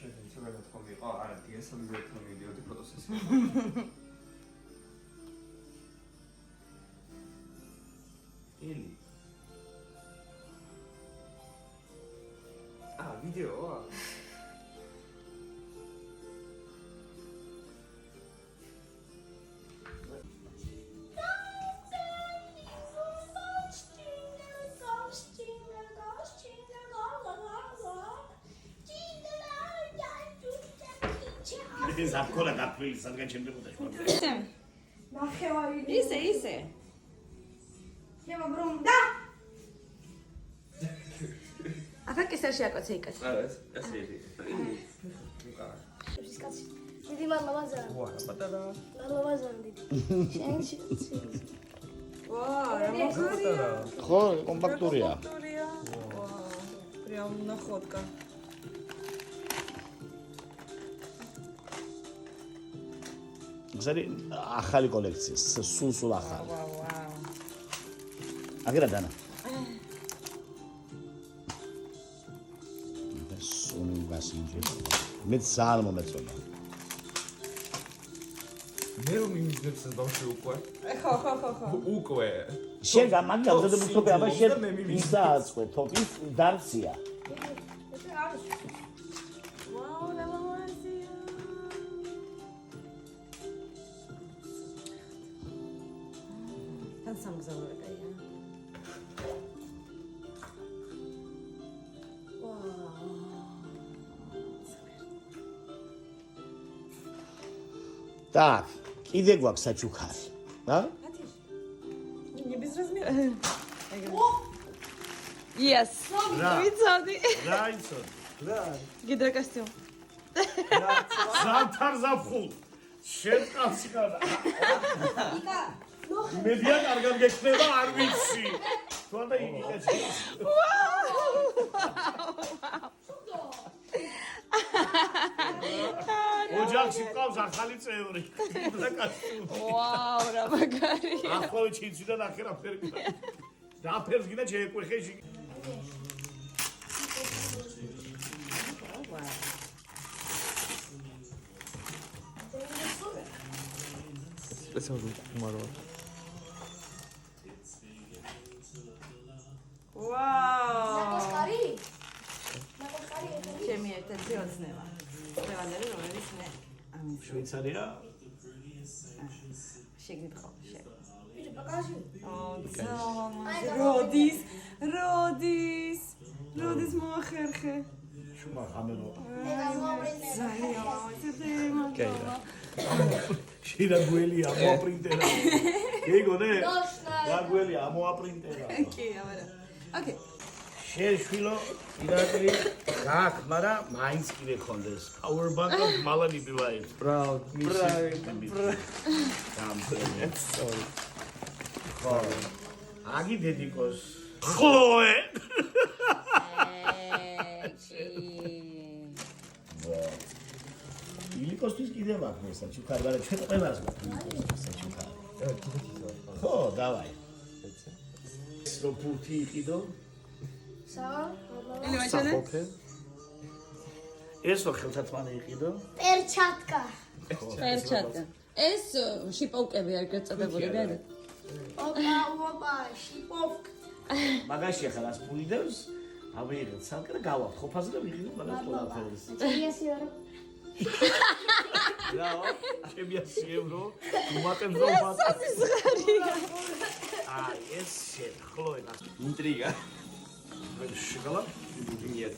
Sebenarnya kami, dia sambil kami video di proses. Ini. Video. ეს აფქორა გაფრილი სადგან ჩემდებოდა შუა. ნახევარი. ისე. შევა ბრუნდა. აკა კისერში აკაცე იკაც. ეს იგი. ისკაცი. დიდი მადლობა ზარ. პატარა. მადლობა ზარ დიდი. შენ. ვა, რა მოგარია. ხო, კომპაქტურია. ვა, прям находка. ზარი ახალი კოლექცია, სულ ახალი. ვა. აგერა დანა. სულ გასინჯე. მე ძალიან მომეწონა. მე რომ იმის ბავშვი უკვე. ხო. უკვე. შენ მაგალითად მუსტოპე აბა შენ ისააცყვე თოპის დარცია. ვაუ, რა მომაზია. თან სამგზავრო კაია. Так, კიდე გვაქვს საჩუქარი. რა? Не без размера. Yes. ვიცოდი. რა იცოდი? რა? გიდროკასტიუმ. ზანთარ ზაფხულ. შენ კაცი გადა. იკა, ნოხე. მედია კარგად გექნება, არ ვიცი. თუნდა იგიკაცი. ოჯახში ყავს ახალი წევრი. ვაუ, რა მაგარია. ახლავე ჩიცი და ნახე რა ფერი. რა ფერს გინდა შეეკვეხეში. სპეციალური ხუმარო. ვაუ. ნაკოშკარი? ჩემი ერთ-ერთი ოცნება. ლევანდერი რომელიც მე ამის შვეიცარია? შეგნით ხო, შეგ. ვიდეო პაკაჟი. როდის მოახერხე. შუმა ხამერო. შიდა გველია მოაპრინტერა. გეგონე? რა გველია მოაპრინტერა. კი, აბა. ოკეი. შეშვილო ირაკლი გაქ, მაგრამ მაინც კიდე ხონდეს. Power bank მალანი ბივაი. Proud. Sorry. ხო. აგი დედიკოს. ხლოე. ილიკოსთვის კიდე მაქვს მე საჩუქარი, მაგრამ ჩვენ ყველას მაქვს საჩუქარი. ხო, დავაი. რო პურთი იყიდო? საფოფე. ესო ხელთათმანი იყიდო? პერჩატკა. პერჩატკა. ეს შიპოვკები არ გეწოდებული რა? ოპა, შიპოვკ. მაგაში ახლა რას ფული დევს? ავიღეთ სალკე და გავავთ ხოფაზე და ვიღიდეთ მაგას ყველაფერს. ჭიასიორო. რაო? 100 ევრო. უმატებს რომ ვატყობ. აი, ეს შეხლოე და Интрига. შოკოლად? Нет.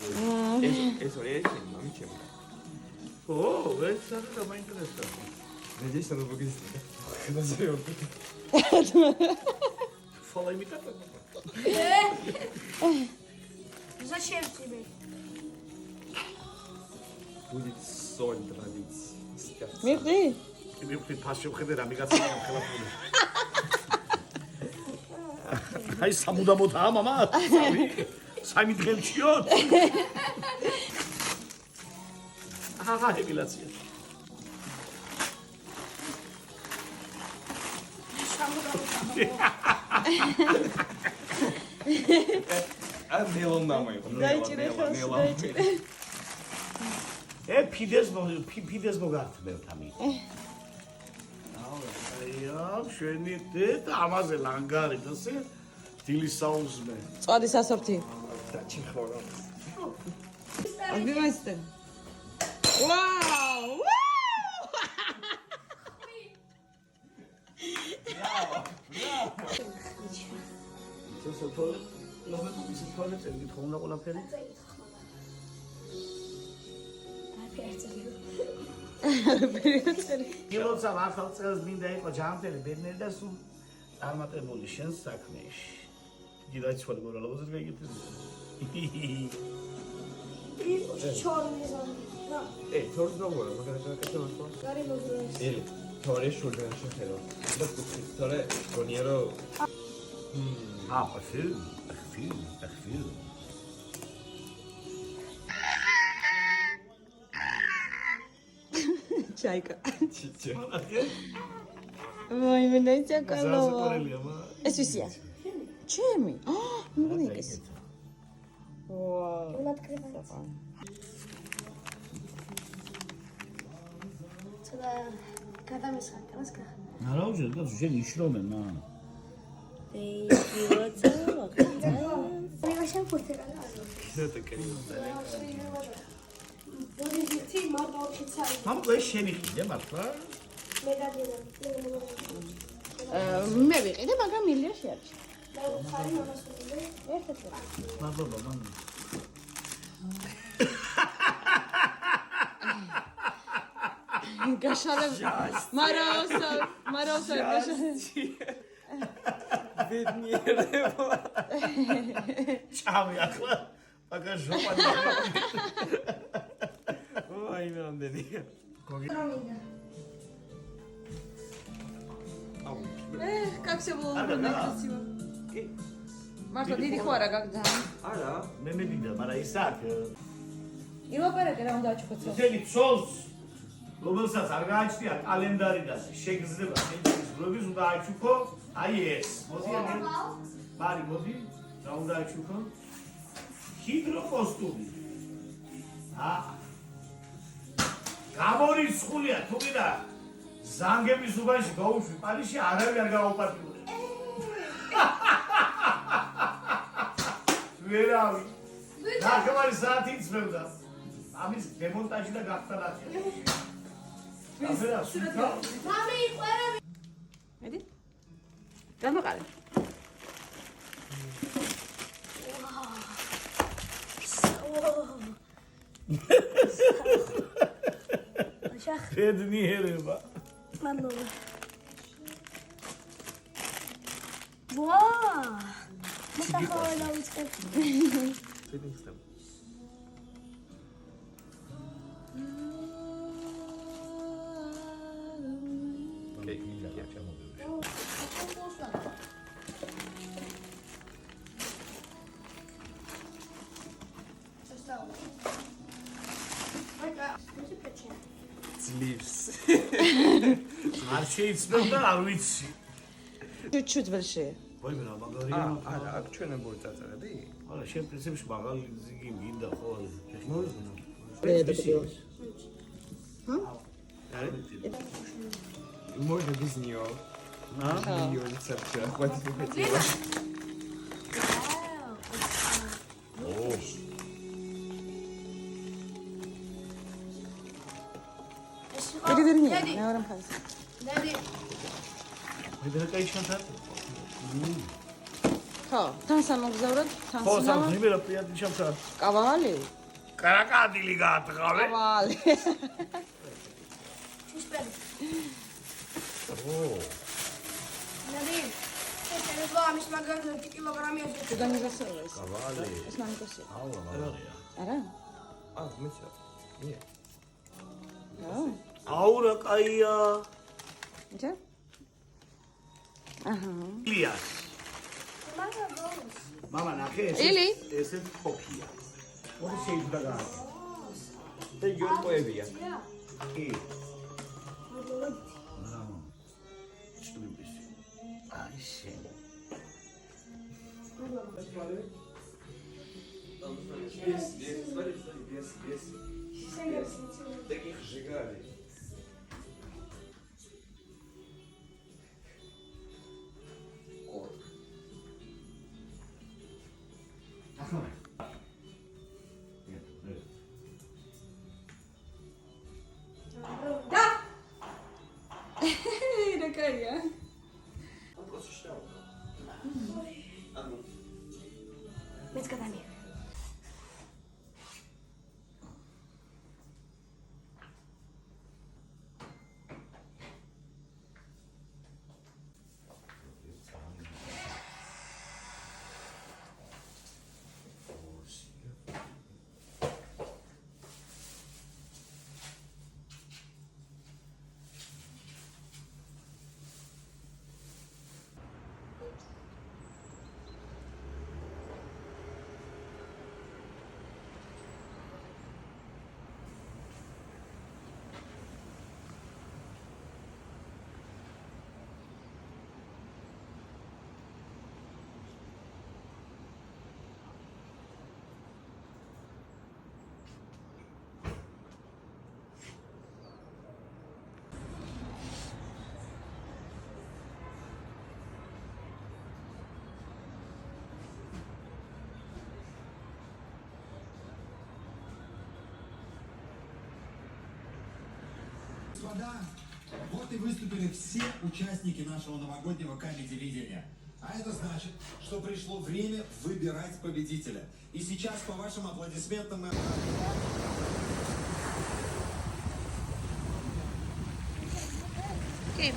Es орешь, мам, чем? ო, ეს არა მაინტერესებს. Надеюсь, оно выглядит. Назовем. Фолаймика. Зачем тебе? Будет соль травить. მიხდი? მე ვფიქრ ფასში ვხედე რა მიგაცნობ ხელაფული. აი სამუდამოდაა мама. სამი დღემჩიო. აჰა, ეპილაცია. А мелон намай. Дайте референс, дайте. ფიდეს მოგართმევთ ამით. აია, შენი და ამაზე ლანგარი დასე დილის საუზმე. წვადის ასორთი. დაჭიხორა. აგიმასტენ. ვაუ! როცა ახალ წელს მინდა იყო ჯანმრთელი ბედნიერი და სულ წარმატებული შენს საქმეში. დიდი რაიცხველი მორალობაზე გაიგეთ. თორს როგორ მაგალითად ხო? ელი, თორე შულდან შეხედო. და თორე გონიერო. film. ჩაიკა. ჩიჩე. ვაი, მე ნაიცაკალო. ზასაკორელია, ეს ვისია? ჩემი. მიგონიკეს. ვაუ. არა უჯერ და შენ იშრომე მა. მამკო ეს შენი ხიდე მართლა? მე ვიყიდე, მაგრამ მილია შეარჩა. მადლობა მამა. გაშალებ. მაროსო გაშალებ. ბედნიერება. ჭამი ახლა მაგარ ჟოპანი. აი მე ამდენია. как все было удобно, красиво. Марта, დიდი ხო არა გაგძა? არა. მე მედინდა, მაგრამ ისაკ ილაპარაკე რა უნდა აჩუქოთ. მთელი ცოლს რომელსაც არ გააჩნია კალენდარი და შეგრძნება შენთვის გლობის უნდა აჩუქო აი ეს მოდი აგერ მარი მოდი რა უნდა აჩუქო ჰიდროკოსტუმი გამორიცხულია თუ კიდე ზანგების უბანში გაუშვი პარიში არავინ არ გაუპატიურე ვერავი ნახევარი საათი იწმევდა ამის დემონტაჟი და გახსნადი აბერა სულთა მამი იყვერა მედი გამოყარე ბედნიერება მადლობა ვაა მოხავა დავიწყებ ფიტინგსთან. ოკეი, მიგია ჩამოვიდე. ძლივს. არ შეიცნობდა არ ვიცი ჩუჩუც ველში ვაიმე რა მაგარია არა, აქ ჩვენებური წაწერები? არა შენ პრინციპში მაგალი ზიგი მინდა ხო მოიზმო. Можно без нее. Ее рецепт хватит хотела. переверни მეორე მხარეს დედი მე დაიჩანდა ხო თან სამოგზაუროთ თან ხო სინა სამნიბერა პრიატი ჩამცა კავალი კარაკადილი გაატყავე კავალი ჩისპერი ო დედი ეს ამის მაგარი კილოგრამი ეს თუ განიზასწრება ეს კავალი ეს მამიკოსია აუ მაგარია არა მეცა. ნია. აუ რა კაია იცი აჰა ლიას მაგაროს მამა ნახე ილი? ესე ფოქია მოდი შეიძლება გააკეთო და იოტოებია. კი ჩნიბის აი შენ Yes. Таких сжигали. Кот. Нет, нет. Да! Какая? Он просто считал. А ну. Быть годами. Господа, вот и выступили все участники нашего новогоднего камеди-видения. А это значит, что пришло время выбирать победителя. И сейчас по вашим аплодисментам мы... Okay.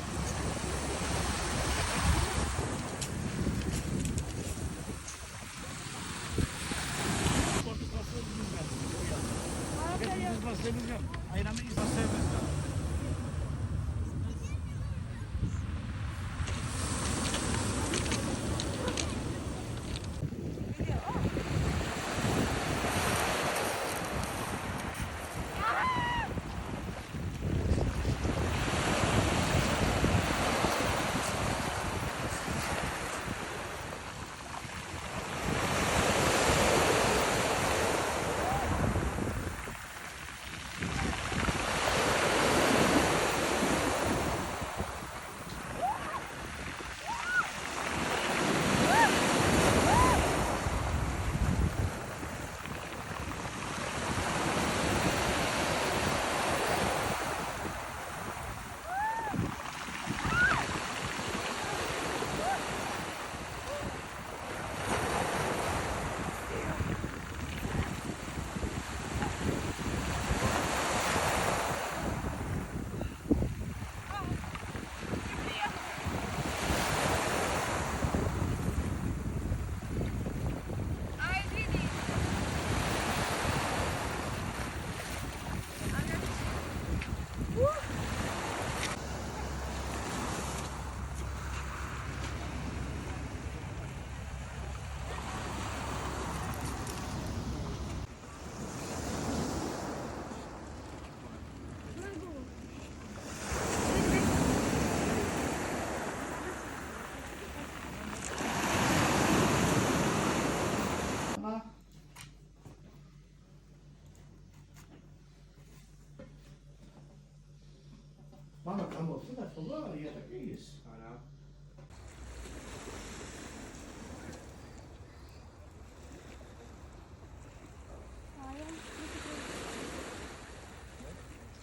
Mama, kamu sudah keluar ya tak is. Ara.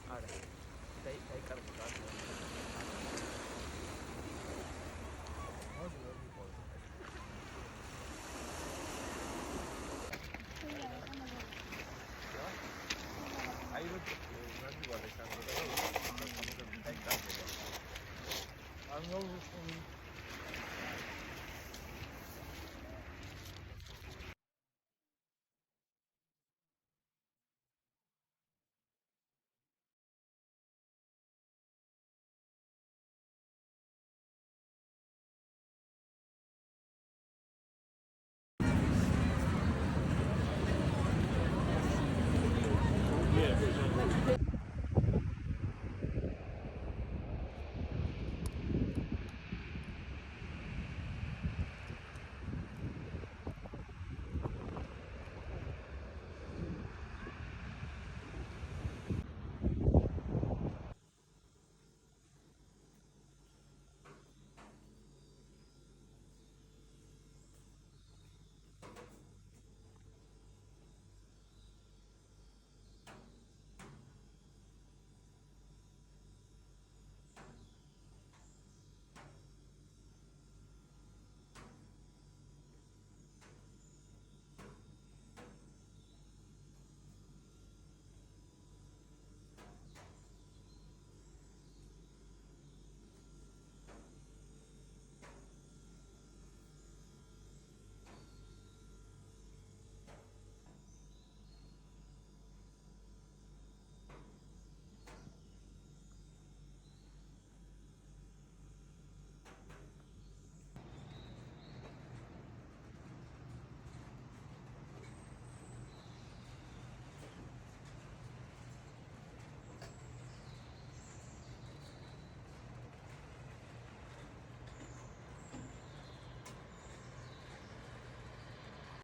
Ara. Dai carburato. Aí eu não vou deixar.